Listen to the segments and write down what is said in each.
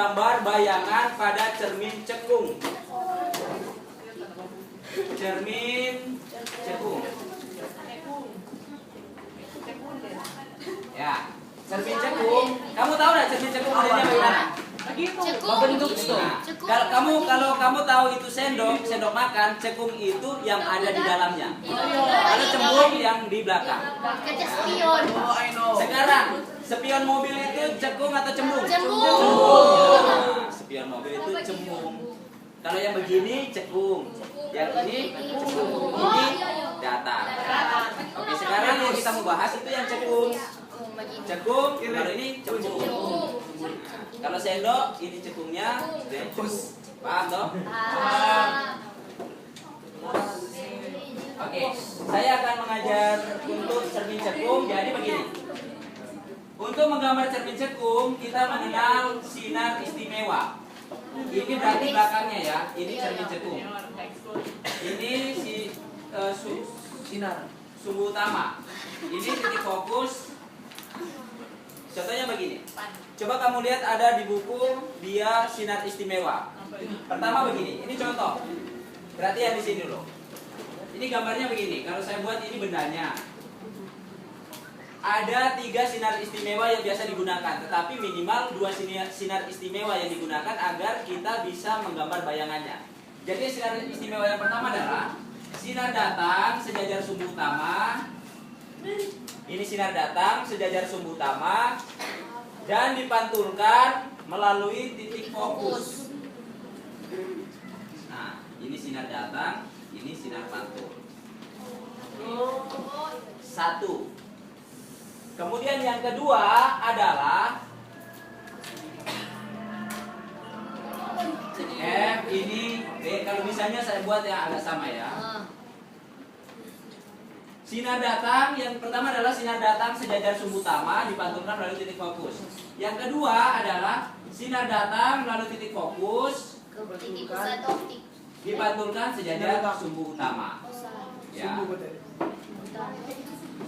menggambar bayangan pada cermin cekung. Cermin cekung. Ya, cermin cekung. Kamu tahu nggak cermin cekung modelnya bagaimana? Bentuk itu. Kalau kamu tahu itu sendok makan, cekung itu yang ada di dalamnya. Kalau cembung yang di belakang. Kaca spion. Sekarang spion mobil itu cekung atau cembung? Cembung. Nah, spion mobil itu cembung. Kalau yang begini cekung, yang ini cembung, ini datar. Oke, sekarang yang kita mau bahas itu yang cekung. Cekung, kalau ini cembung. Kalau sendok, ini cekungnya, paham toh? Oke, saya akan mengajar untuk cermin cekung. Jadi begini. Untuk menggambar cermin cekung, kita mengenal sinar istimewa. Ini berarti belakangnya ya. Ini cermin cekung. Ini sinar sumbu utama. Ini titik fokus. Contohnya begini. Coba kamu lihat ada di buku dia sinar istimewa. Pertama begini. Ini contoh. Perhatian di sini loh. Ini gambarnya begini. Kalau saya buat ini bendanya. Ada 3 sinar istimewa yang biasa digunakan, tetapi minimal 2 sinar istimewa yang digunakan agar kita bisa menggambar bayangannya. Jadi sinar istimewa yang pertama adalah sinar datang sejajar sumbu utama. Ini sinar datang sejajar sumbu utama dan dipantulkan melalui titik fokus. Nah, ini sinar datang, ini sinar pantul. 1. Kemudian yang kedua adalah F ini B. Kalau misalnya saya buat yang agak sama ya. Sinar datang yang pertama adalah sinar datang sejajar sumbu utama dipantulkan melalui titik fokus. Yang kedua adalah sinar datang melalui titik fokus dipantulkan sejajar sumbu utama. Ya.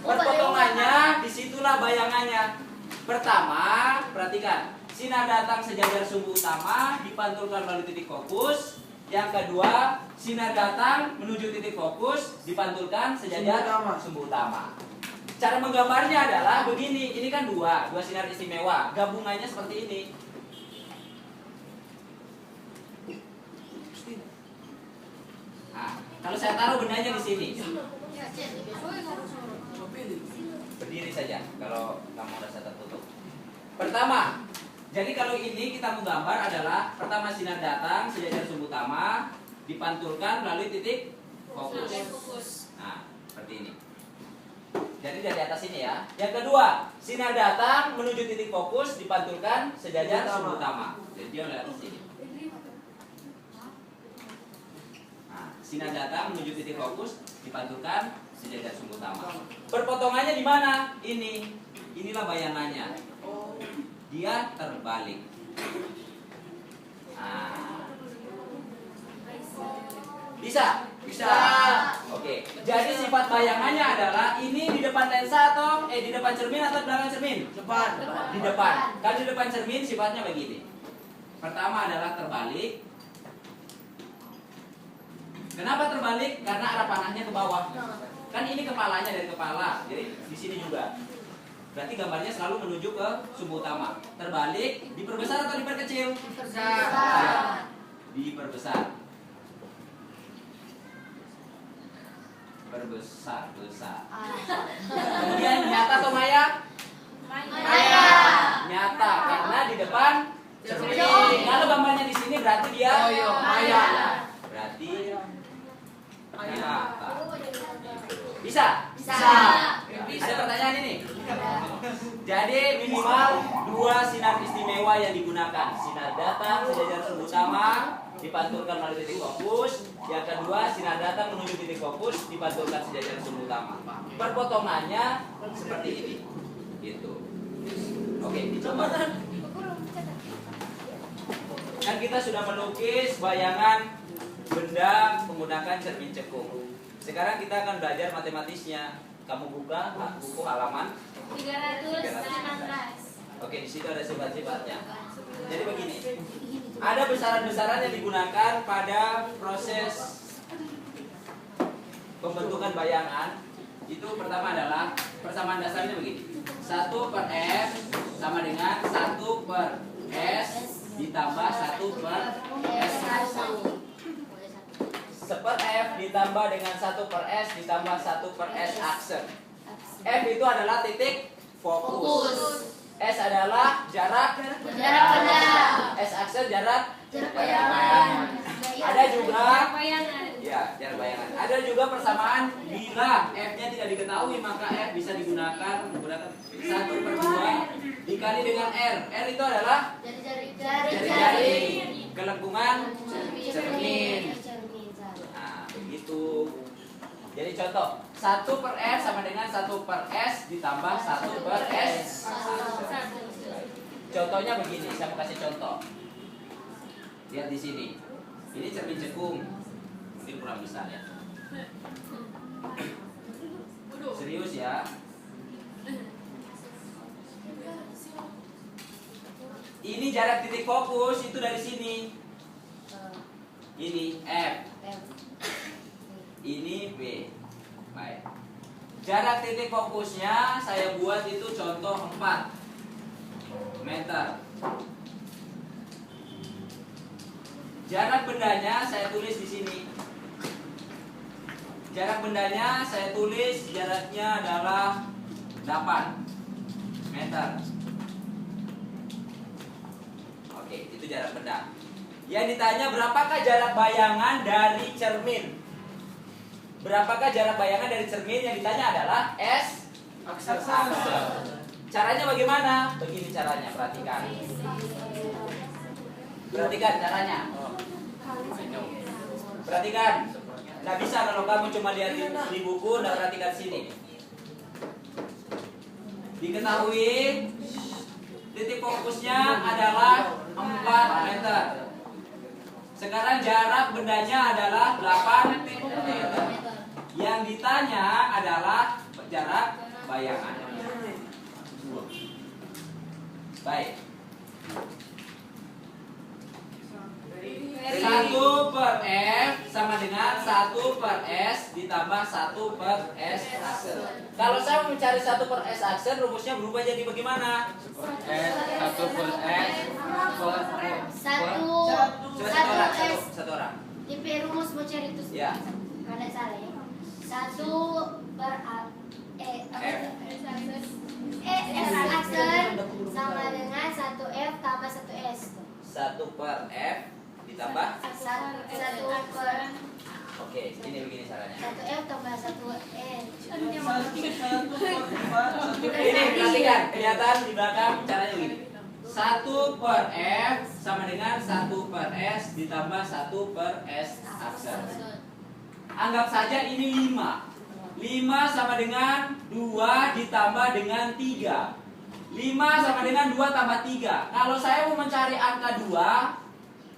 Perpotongannya disitulah bayangannya. Pertama, perhatikan, sinar datang sejajar sumbu utama dipantulkan melalui titik fokus. Yang kedua, sinar datang menuju titik fokus dipantulkan sejajar sumbu utama. Cara menggambarnya adalah begini. Ini kan dua sinar istimewa. Gabungannya seperti ini. Nah, kalau saya taruh bendanya di sini. Berdiri saja kalau kamu rasa tertutup. Pertama, jadi kalau ini kita menggambar adalah pertama sinar datang sejajar sumbu utama dipantulkan melalui titik fokus. Nah, seperti ini. Jadi dari atas ini ya. Yang kedua, sinar datang menuju titik fokus dipantulkan sejajar sumbu utama. Jadi dia melihat sini. Nah, sinar datang menuju titik fokus dipantulkan sejajar sumbu utama. Perpotongannya di mana? Ini. Inilah bayangannya. Dia terbalik. Nah. Bisa? Bisa. Oke. Jadi sifat bayangannya adalah ini di depan lensa atau di depan cermin atau belakang cermin? Depan. Di depan. Kalau di depan cermin sifatnya begini. Pertama adalah terbalik. Kenapa terbalik? Karena arah panahnya ke bawah. Kan ini kepalanya dari kepala. Jadi di sini juga. Berarti gambarnya selalu menuju ke sumbu utama. Terbalik, diperbesar atau diperkecil? Diperbesar. Diperbesar. Perbesar, besar. Kemudian nyata atau maya? Maya. Nyata, karena di depan cermin. Kalau gambarnya di sini berarti dia maya. Berarti nyata. Bisa? Bisa. Ada pertanyaan ini? Jadi minimal 2 sinar istimewa yang digunakan. Sinar datang sejajar sumbu utama dipantulkan melalui titik fokus. Yang kedua, sinar datang menuju titik fokus dipantulkan sejajar sumbu utama. Perpotongannya seperti ini. Gitu. Oke, dicoba. Kan kita sudah melukis bayangan benda menggunakan cermin cekung. Sekarang kita akan belajar matematisnya. Kamu buka buku halaman 316. Oke, di situ ada sifat-sifatnya. Jadi begini, ada besaran-besaran yang digunakan pada proses pembentukan bayangan. Itu pertama adalah persamaan dasarnya begini. 1 per F sama dengan 1 per S ditambah 1 per S. 1 per F ditambah dengan 1 per S ditambah 1 per S aksen. F itu adalah titik fokus. S adalah jarak benda. S aksen jarak bayangan. Ada juga bayangan. ya, jarak bayangan. Ada juga persamaan bila F-nya tidak diketahui maka F bisa digunakan menggunakan 1 per 2 dikali dengan R. R itu adalah jari-jari kelengkungan cermin. Nah, begitu. Jadi contoh 1 per F sama dengan 1 per S ditambah 1 per S. Contohnya begini, saya mau kasih contoh. Lihat di sini. Ini cermin cekung. Mungkin kurang besar ya. Serius ya. Ini jarak titik fokus itu dari sini. Ini F. Ini B. Baik. Jarak titik fokusnya saya buat itu contoh 4 meter. Jarak bendanya saya tulis di sini. Jarak bendanya saya tulis jaraknya adalah 8 meter. Oke, itu jarak benda. Yang ditanya berapakah jarak bayangan dari cermin? Berapakah jarak bayangan dari cermin? Yang ditanya adalah S aksen. Caranya bagaimana? Begini caranya, perhatikan. Perhatikan caranya. Perhatikan. Nggak bisa kalau kamu cuma lihat di buku, nggak perhatikan sini. Diketahui titik fokusnya adalah 4 meter. Sekarang jarak bendanya adalah 8 meter. Yang ditanya adalah jarak bayangan. Baik. 1 per F sama dengan 1 per S ditambah 1 per S aksen. Kalau saya mau mencari 1 per S aksen, rumusnya berubah jadi bagaimana? 1 per S per Satu orang. DP rumus mau cari itu. Ya. Karena salah ya. 1 per S aksen sama dengan 1 F tambah 1 S. 1 per F ditambah 1 per Oke, ini begini caranya. 1 F tambah 1 S. Ini perhatikan, kelihatan di belakang caranya begini. 1 per F sama dengan 1 per S ditambah 1 per S aksen. Anggap saja ini 5. 5 sama dengan 2 ditambah dengan 3. 5 sama dengan 2 tambah 3. Kalau saya mau mencari angka 2,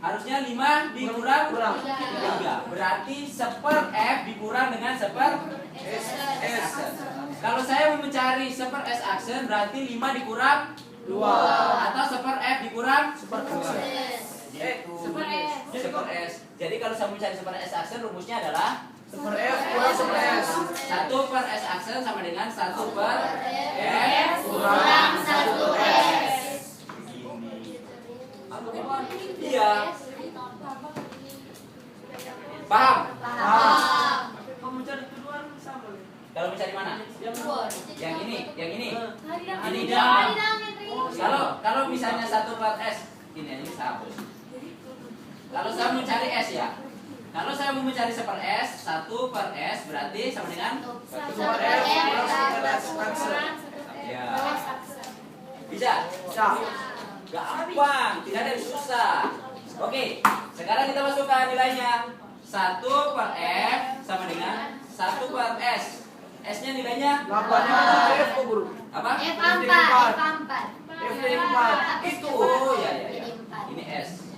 harusnya 5 dikurang 3. Berarti 1 F dikurang dengan 1 S aksen. Kalau saya mau mencari 1 S aksen, berarti 5 dikurang 2. Atau 1 F dikurang 1 S. Jadi kalau saya mau mencari 1 S aksen, rumusnya adalah 1 F kurang 1 S. 1 per S aksen sama dengan 1 per F kurang 1 S. Iya. Paham? Kalau mencari mana? Yang ini. Ini jangan. Kalau misalnya 1 per S, ini saya hapus. Kalau saya mencari S ya. Kalau saya mau mencari 1 per S, 1 per S berarti sama dengan 1 per F ya. Bisa? Gampang, tidak ada yang susah. Oke, sekarang kita masukkan nilainya. 1 per F sama dengan 1 per S. S-nya nilainya 8 F kok guru? apa? F4. F4. Itu. Oh ya. Ini S.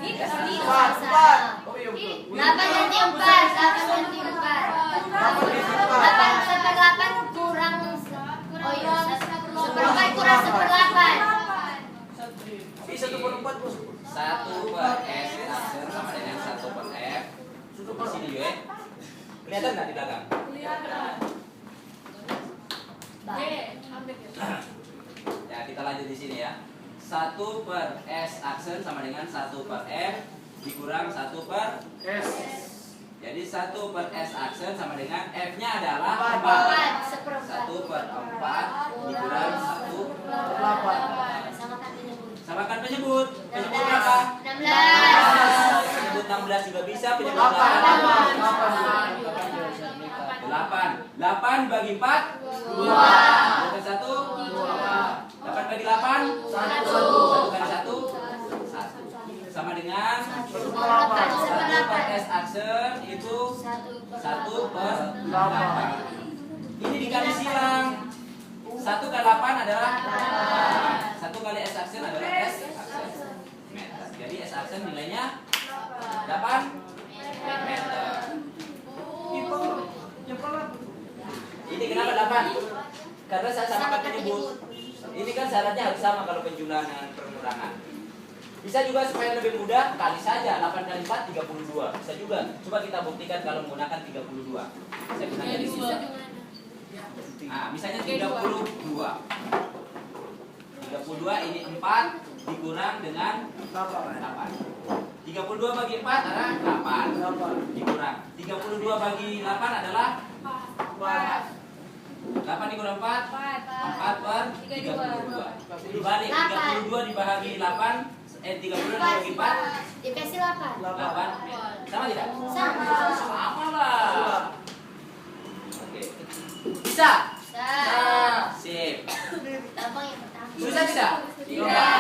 4. Oh iya betul. 8 ganti 4. 8 sampai 8 kurang. Oh iya, 1/4 kurang 1/8. kelihatan nggak di belakang? Ya, kita lanjut di sini ya. 1 per S aksen sama dengan 1 per F dikurang 1 per S. Jadi 1 per S aksen sama dengan F-nya adalah 4 1 seperempat. per 4 dikurang 1 per 8. Samakan penyebut. Samakan penyebut. Penyebut berapa? 16. Penyebut 16 juga bisa, penyebut 8. 8. 8 bagi 4 2. 2 kali 1 8 bagi 8 1 kali 1 1 sama dengan 1 per S aksen itu 1 per 8. Ini dikali silang. 1 kali 8 adalah 1 kali S aksen adalah S aksen meter. Jadi S aksen nilainya 8 meter. Ini kenapa 8? Karena saya samakan penyebut. Ini kan syaratnya harus sama kalau penjumlahan dengan pengurangan. Bisa juga supaya lebih mudah, kali saja 8 kali 4 32. Bisa juga. Coba kita buktikan kalau menggunakan 32. Saya gunakan di sini. Nah, misalnya 32. 32 ini 4 dikurang dengan 8. 32 bagi 4 adalah 8 dikurang. 32 bagi 8 adalah 8 dikurang 4 4 per 32. Dibalik 32 dibagi 8 32 dibagi 4 Dikasih 8. 8 sama tidak? Sama. Sama lah. Oke. Bisa? Bisa. Sip. Gampang yang pertama. Susah tidak? Tidak.